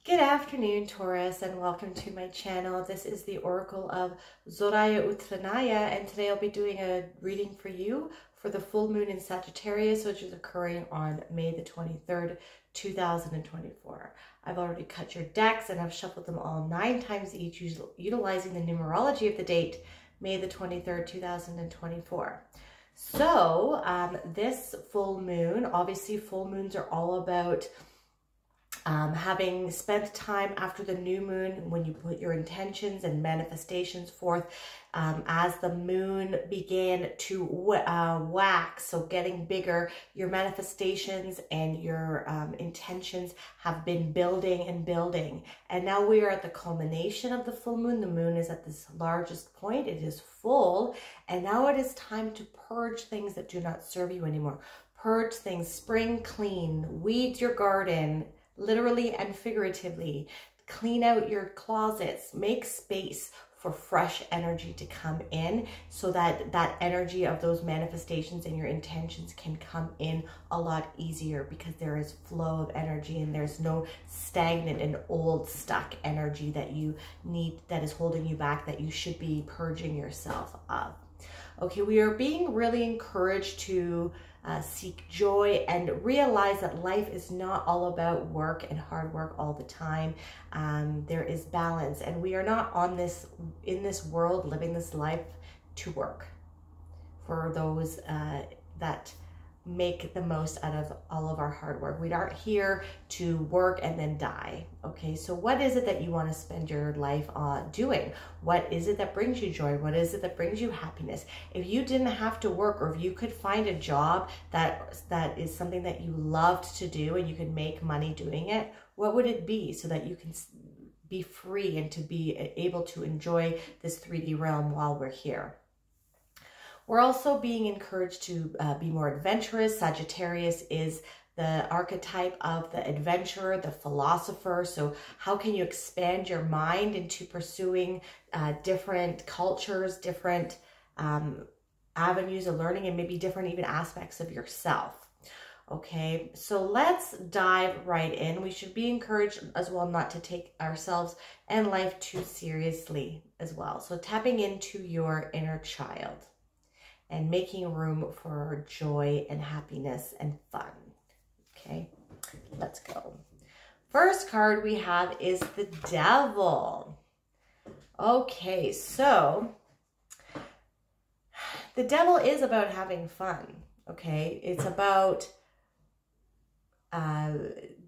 Good afternoon, Taurus, and welcome to my channel. This is the Oracle of Zoraya Utranaya, and today I'll be doing a reading for you for the full moon in Sagittarius, which is occurring on May the 23rd, 2024. I've already cut your decks and I've shuffled them all 9 times each, utilizing the numerology of the date, May the 23rd, 2024. So this full moon, obviously full moons are all about having spent time after the new moon, when you put your intentions and manifestations forth, as the moon began to wax, so getting bigger, your manifestations and your intentions have been building and building. And now we are at the culmination of the full moon. The moon is at this largest point. It is full. And now it is time to purge things that do not serve you anymore. Purge things, spring clean, weed your garden, literally and figuratively. Clean out your closets, make space for fresh energy to come in, so that that energy of those manifestations and your intentions can come in a lot easier, because there is flow of energy and there's no stagnant and old stuck energy that you need, that is holding you back, that you should be purging yourself of. Okay, we are being really encouraged to seek joy and realize that life is not all about work and hard work all the time. There is balance, and we are not in this world living this life to work. For those that make the most out of all of our hard work, we aren't here to work and then die. Okay, so what is it that you want to spend your life on doing? What is it that brings you joy? What is it that brings you happiness? If you didn't have to work, or if you could find a job that is something that you loved to do and you could make money doing it, what would it be, so that you can be free and to be able to enjoy this 3D realm while we're here? We're also being encouraged to be more adventurous. Sagittarius is the archetype of the adventurer, the philosopher. So how can you expand your mind into pursuing different cultures, different avenues of learning, and maybe different even aspects of yourself? Okay, so let's dive right in. We should be encouraged as well not to take ourselves and life too seriously as well. So tapping into your inner child and making room for joy and happiness and fun. Okay, let's go. First card we have is the Devil. Okay, so the Devil is about having fun. Okay, it's about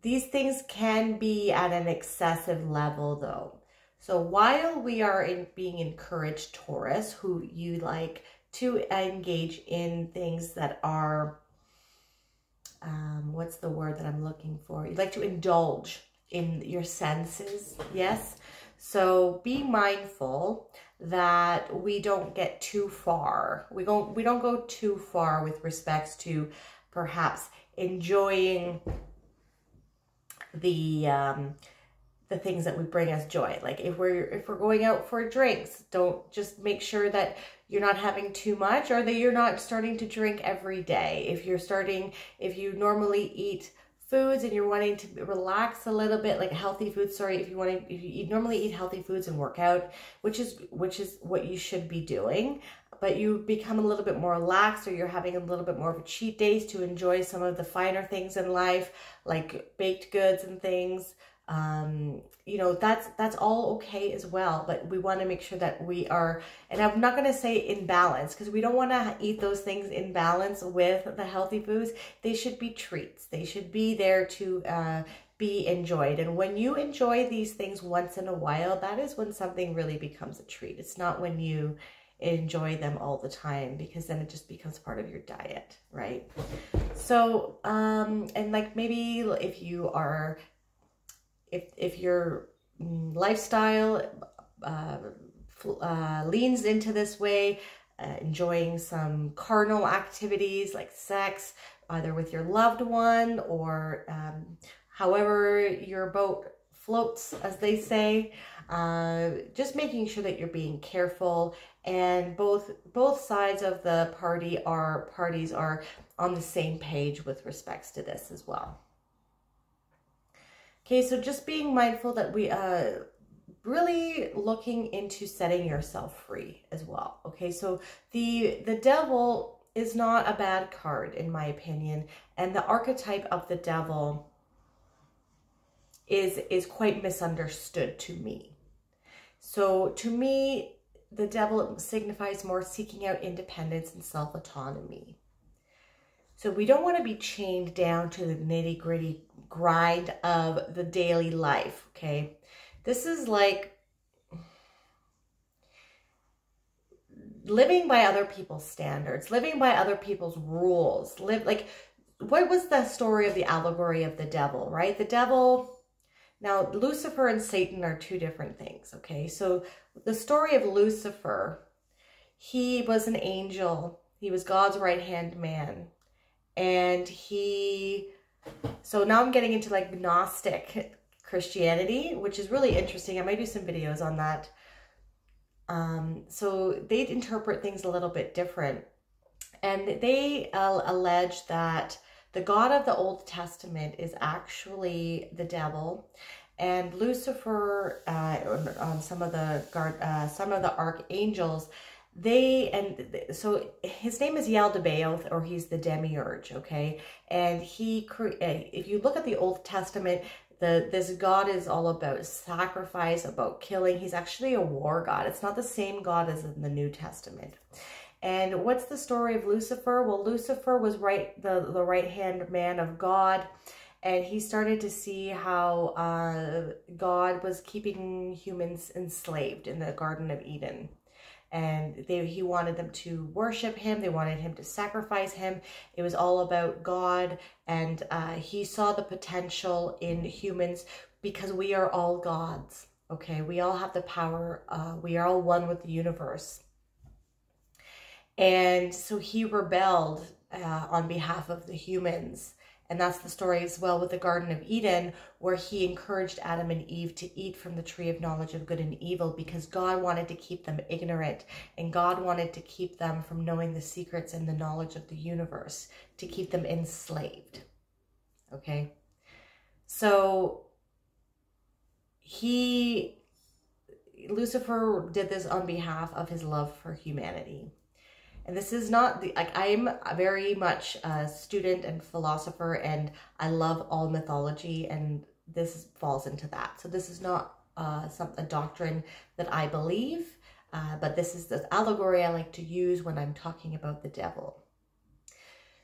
these things can be at an excessive level though. So while we are being encouraged, Taurus, who you like to engage in things that are, what's the word that I'm looking for? You'd like to indulge in your senses, yes? So be mindful that we don't get too far. We don't go too far with respects to perhaps enjoying the things that would bring us joy. Like if we're going out for drinks, don't just make sure that you're not having too much, or that you're not starting to drink every day. If you normally eat foods and you're wanting to relax a little bit, like healthy foods, if you normally eat healthy foods and work out, which is what you should be doing, but you become a little bit more relaxed, or you're having a little bit more of a cheat days to enjoy some of the finer things in life, like baked goods and things. You know, that's all okay as well, but we want to make sure that we are, and I'm not going to say in balance, because we don't want to eat those things in balance with the healthy foods. They should be treats. They should be there to be enjoyed. And when you enjoy these things once in a while, that is when something really becomes a treat. It's not when you enjoy them all the time, because then it just becomes part of your diet, right? So, and like maybe if you are, if your lifestyle leans into this way, enjoying some carnal activities like sex, either with your loved one or however your boat floats, as they say, just making sure that you're being careful, and both sides of the parties are on the same page with respects to this as well. Okay, so just being mindful that we really looking into setting yourself free as well. Okay, so the devil is not a bad card in my opinion, and the archetype of the devil is quite misunderstood to me. So to me, the devil signifies more seeking out independence and self-autonomy. So we don't want to be chained down to the nitty-gritty grind of the daily life, okay? This is like living by other people's standards, living by other people's rules. Like, what was the story of the allegory of the devil, right? The devil, now Lucifer and Satan are two different things, okay? So the story of Lucifer, he was an angel. He was God's right-hand man. And so now I'm getting into like Gnostic Christianity, which is really interesting. I might do some videos on that. So they interpret things a little bit different. And they allege that the God of the Old Testament is actually the devil. And Lucifer, on some of the archangels, so his name is Yaldabaoth, or he's the demiurge, okay? And if you look at the Old Testament, this God is all about sacrifice, about killing. He's actually a war god. It's not the same God as in the New Testament. And what's the story of Lucifer? Well, Lucifer was the right-hand man of God, and he started to see how God was keeping humans enslaved in the Garden of Eden. And he wanted them to worship him. They wanted him to sacrifice him. It was all about God. And he saw the potential in humans because we are all gods. Okay, we all have the power. We are all one with the universe. And so he rebelled on behalf of the humans. And that's the story as well with the Garden of Eden, where he encouraged Adam and Eve to eat from the tree of knowledge of good and evil because God wanted to keep them ignorant, and God wanted to keep them from knowing the secrets and the knowledge of the universe, to keep them enslaved. Okay? So Lucifer did this on behalf of his love for humanity. And this is not I'm very much a student and philosopher, and I love all mythology, and this falls into that. So this is not a doctrine that I believe, but this is the allegory I like to use when I'm talking about the devil.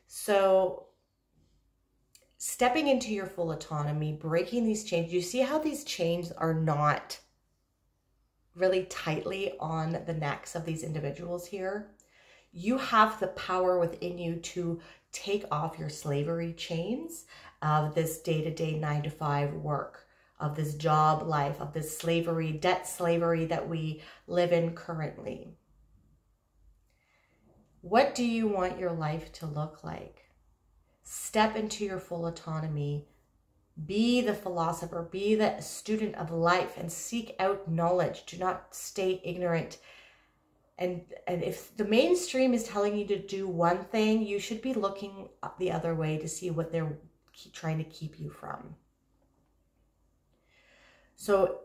So stepping into your full autonomy, breaking these chains. You see how these chains are not really tightly on the necks of these individuals here? You have the power within you to take off your slavery chains of this day-to-day 9-to-5 work, of this job life, of this slavery, debt slavery that we live in currently. What do you want your life to look like? Step into your full autonomy. Be the philosopher, be the student of life, and seek out knowledge. Do not stay ignorant. And if the mainstream is telling you to do one thing, you should be looking the other way to see what they're trying to keep you from. So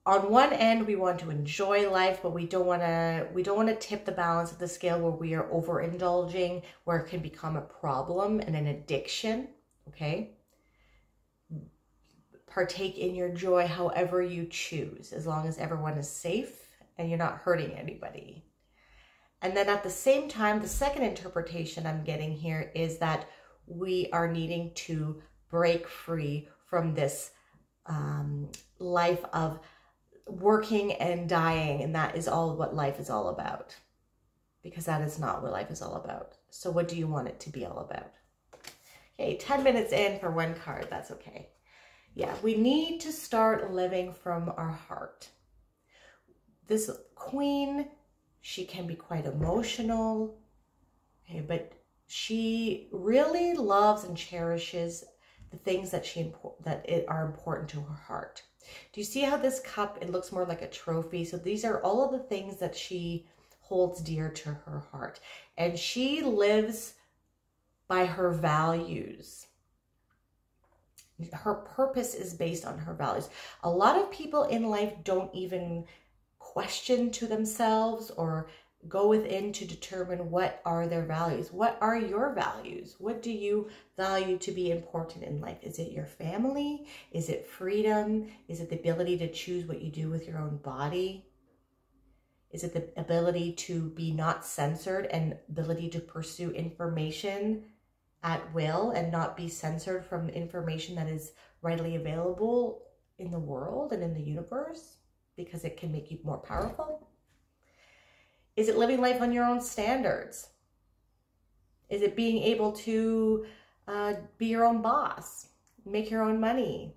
on one end, we want to enjoy life, but we don't want to tip the balance of the scale where we are overindulging, where it can become a problem and an addiction. Okay? Partake in your joy however you choose, as long as everyone is safe and you're not hurting anybody. And then at the same time, the second interpretation I'm getting here is that we are needing to break free from this life of working and dying, and that is all what life is all about. Because that is not what life is all about. So what do you want it to be all about? Okay, 10 minutes in for one card, that's okay. Yeah, we need to start living from our heart. This queen, she can be quite emotional, okay, but she really loves and cherishes the things that are important to her heart. Do you see how this cup, it looks more like a trophy? So these are all of the things that she holds dear to her heart. And she lives by her values, Her purpose is based on her values. A lot of people in life don't even question to themselves or go within to determine what are their values. What are your values? What do you value to be important in life? Is it your family? Is it freedom? Is it the ability to choose what you do with your own body? Is it the ability to be not censored and ability to pursue information at will and not be censored from information that is readily available in the world and in the universe because it can make you more powerful? Is it living life on your own standards? Is it being able to be your own boss, make your own money,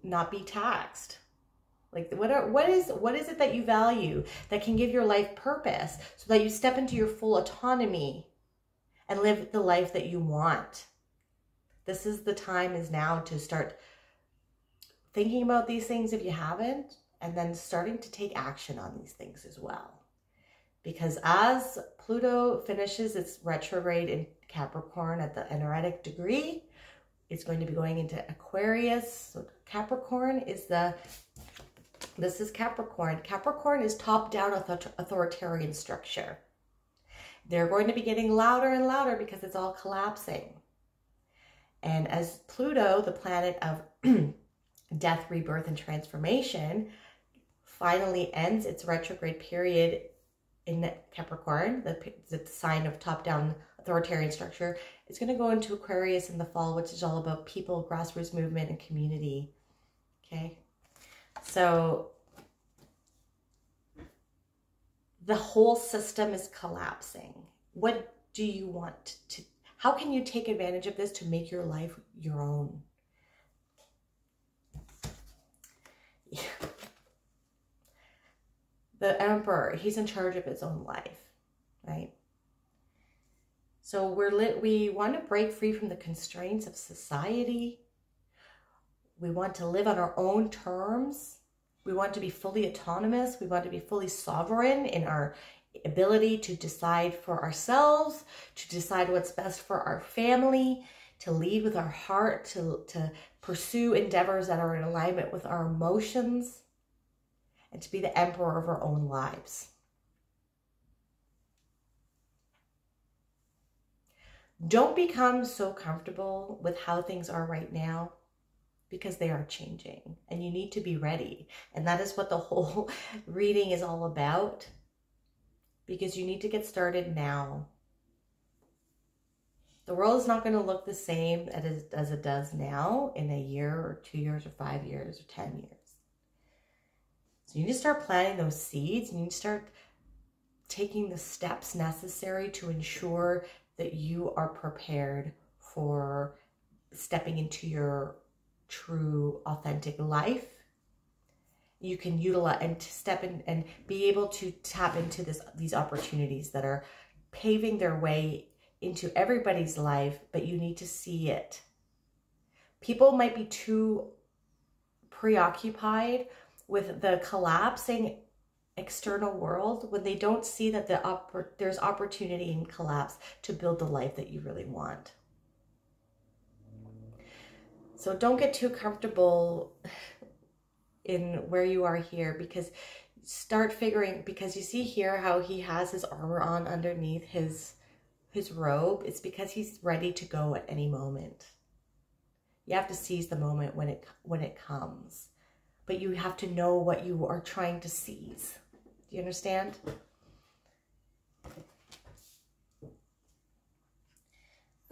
not be taxed? Like what is it that you value that can give your life purpose so that you step into your full autonomy and live the life that you want? This is the time is now to start thinking about these things if you haven't, and then starting to take action on these things as well. Because as Pluto finishes its retrograde in Capricorn at the energetic degree, it's going to be going into Aquarius. So Capricorn is this is Capricorn. Capricorn is top-down authoritarian structure. They're going to be getting louder and louder because it's all collapsing. And as Pluto, the planet of death, rebirth, and transformation, finally ends its retrograde period in Capricorn, the sign of top-down authoritarian structure, it's going to go into Aquarius in the fall, which is all about people, grassroots movement, and community. Okay? So the whole system is collapsing. What do you want to, how can you take advantage of this to make your life your own? Yeah. The Emperor, he's in charge of his own life, right? So we want to break free from the constraints of society. We want to live on our own terms. We want to be fully autonomous. We want to be fully sovereign in our ability to decide for ourselves, to decide what's best for our family, to lead with our heart, to pursue endeavors that are in alignment with our emotions, and to be the emperor of our own lives. Don't become so comfortable with how things are right now, because they are changing and you need to be ready. And that is what the whole reading is all about, because you need to get started now. The world is not going to look the same as it does now in a year or 2 years or 5 years or 10 years. So you need to start planting those seeds. You need to start taking the steps necessary to ensure that you are prepared for stepping into your true, authentic life. You can utilize and to step in and be able to tap into these opportunities that are paving their way into everybody's life, but you need to see it. People might be too preoccupied with the collapsing external world when they don't see that there's opportunity in collapse to build the life that you really want. So don't get too comfortable in where you are here, because start figuring, because you see here how he has his armor on underneath his robe. It's because he's ready to go at any moment. You have to seize the moment when it comes. But you have to know what you are trying to seize. Do you understand?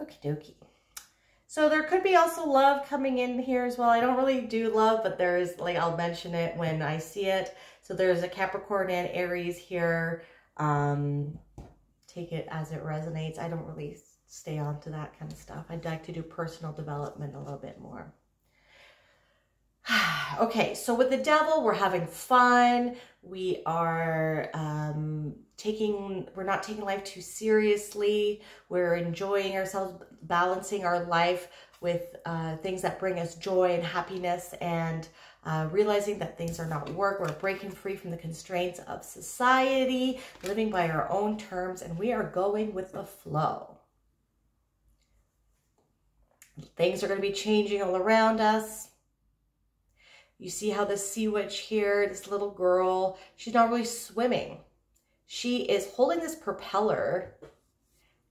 Okie dokie. So there could be also love coming in here as well. I don't really do love, but there is, like, I'll mention it when I see it. So there's a Capricorn and Aries here. Take it as it resonates. I don't really stay on to that kind of stuff. I'd like to do personal development a little bit more. Okay, so with the Devil, we're having fun. We are we're not taking life too seriously. We're enjoying ourselves, balancing our life with things that bring us joy and happiness, and realizing that things are not work. We're breaking free from the constraints of society, living by our own terms, and we are going with the flow. Things are going to be changing all around us. You see how this sea witch here, this little girl, she's not really swimming. She is holding this propeller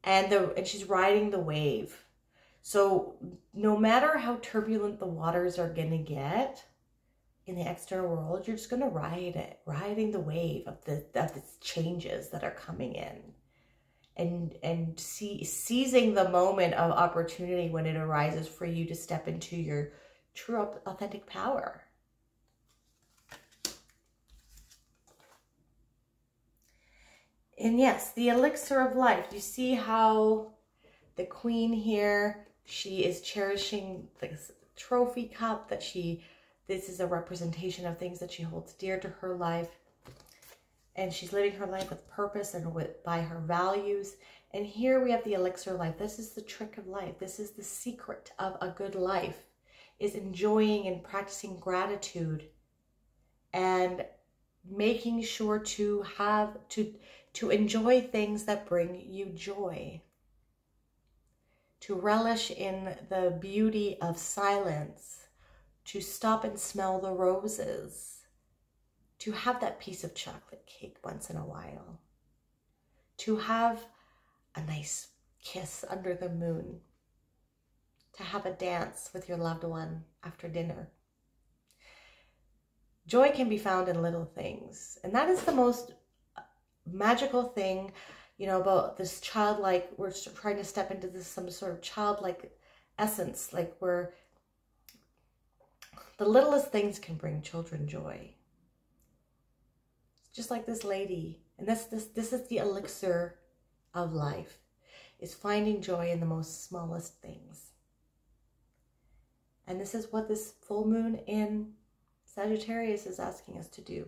and she's riding the wave. So no matter how turbulent the waters are going to get in the external world, you're just going to ride it, riding the wave of the changes that are coming in, and seizing the moment of opportunity when it arises for you to step into your true authentic power. And yes, the elixir of life. You see how the queen here, she is cherishing this trophy cup that this is a representation of things that she holds dear to her life. And she's living her life with purpose and by her values. And here we have the elixir of life. This is the trick of life. This is the secret of a good life, is enjoying and practicing gratitude and making sure to enjoy things that bring you joy, to relish in the beauty of silence, to stop and smell the roses, to have that piece of chocolate cake once in a while, to have a nice kiss under the moon, to have a dance with your loved one after dinner. Joy can be found in little things, and that is the most magical thing, you know, about this childlike, we're trying to step into this some sort of childlike essence, like where the littlest things can bring children joy. Just like this lady, and this is the elixir of life, is finding joy in the most smallest things. And this is what this full moon in Sagittarius is asking us to do.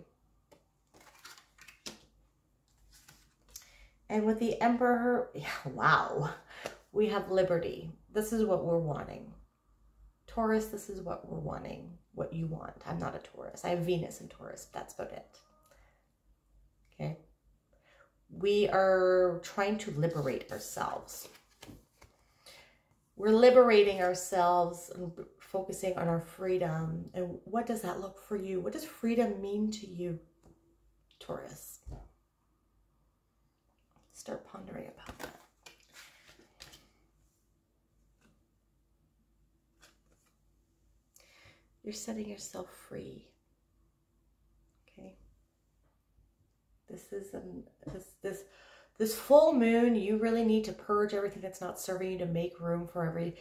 And with the Emperor, yeah, wow, we have liberty. This is what we're wanting. Taurus, this is what we're wanting, what you want. I'm not a Taurus. I have Venus in Taurus. That's about it. Okay. We are trying to liberate ourselves. We're liberating ourselves and focusing on our freedom. And what does that look for you? What does freedom mean to you, Taurus? Start pondering about that. You're setting yourself free. Okay. This is this full moon. You really need to purge everything that's not serving you, to make room for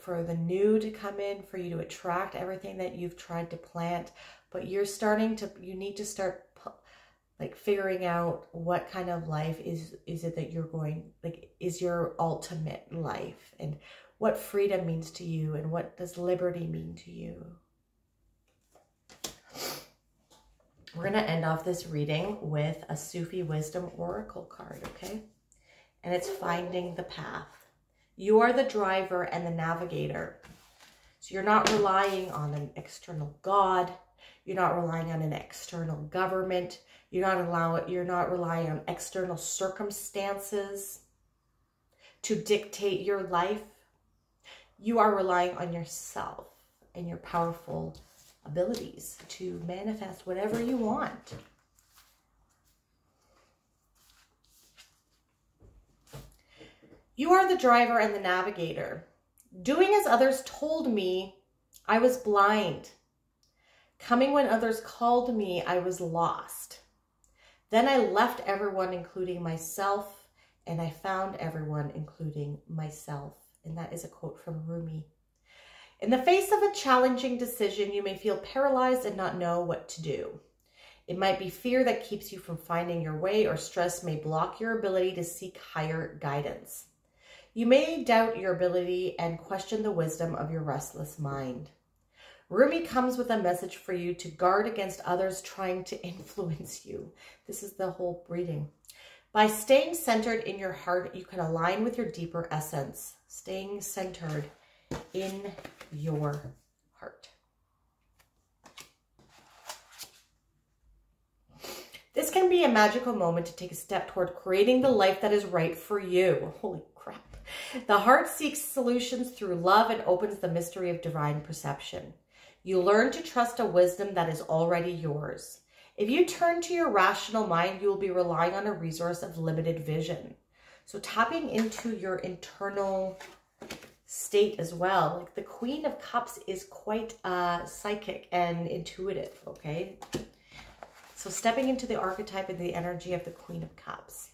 the new to come in, for you to attract everything that you've tried to plant. But you need to start like figuring out what kind of life is it that you're going, like, is your ultimate life, and what freedom means to you, and what does liberty mean to you. We're going to end off this reading with a Sufi Wisdom Oracle card, okay? And it's finding the path. You are the driver and the navigator. So you're not relying on an external God. You're not relying on an external government. You're not relying on external circumstances to dictate your life. You are relying on yourself and your powerful abilities to manifest whatever you want. You are the driver and the navigator. Doing as others told me, I was blind. Coming when others called me, I was lost. Then I left everyone, including myself, and I found everyone, including myself. And that is a quote from Rumi. In the face of a challenging decision, you may feel paralyzed and not know what to do. It might be fear that keeps you from finding your way, or stress may block your ability to seek higher guidance. You may doubt your ability and question the wisdom of your restless mind. Rumi comes with a message for you to guard against others trying to influence you. This is the whole reading. By staying centered in your heart, you can align with your deeper essence. Staying centered in your heart. This can be a magical moment to take a step toward creating the life that is right for you. Holy crap. The heart seeks solutions through love and opens the mystery of divine perception. You learn to trust a wisdom that is already yours. If you turn to your rational mind, you will be relying on a resource of limited vision. So tapping into your internal state as well. Like the Queen of Cups is quite psychic and intuitive, okay? So stepping into the archetype and the energy of the Queen of Cups.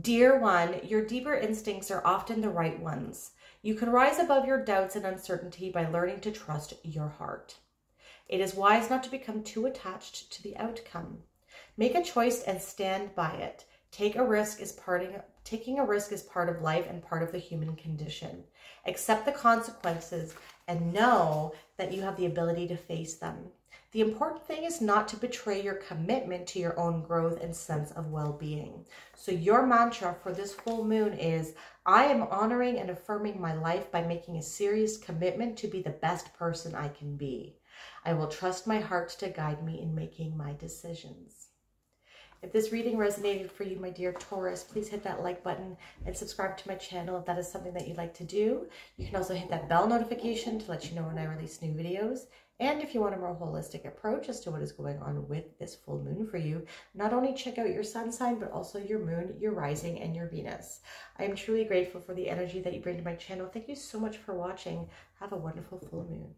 Dear one, your deeper instincts are often the right ones. You can rise above your doubts and uncertainty by learning to trust your heart. It is wise not to become too attached to the outcome. Make a choice and stand by it. Taking a risk is part of life and part of the human condition. Accept the consequences and know that you have the ability to face them. The important thing is not to betray your commitment to your own growth and sense of well-being. So your mantra for this full moon is, I am honoring and affirming my life by making a serious commitment to be the best person I can be. I will trust my heart to guide me in making my decisions. If this reading resonated for you, my dear Taurus, please hit that like button and subscribe to my channel if that is something that you'd like to do. You can also hit that bell notification to let you know when I release new videos. And if you want a more holistic approach as to what is going on with this full moon for you, not only check out your sun sign, but also your moon, your rising, and your Venus. I am truly grateful for the energy that you bring to my channel. Thank you so much for watching. Have a wonderful full moon.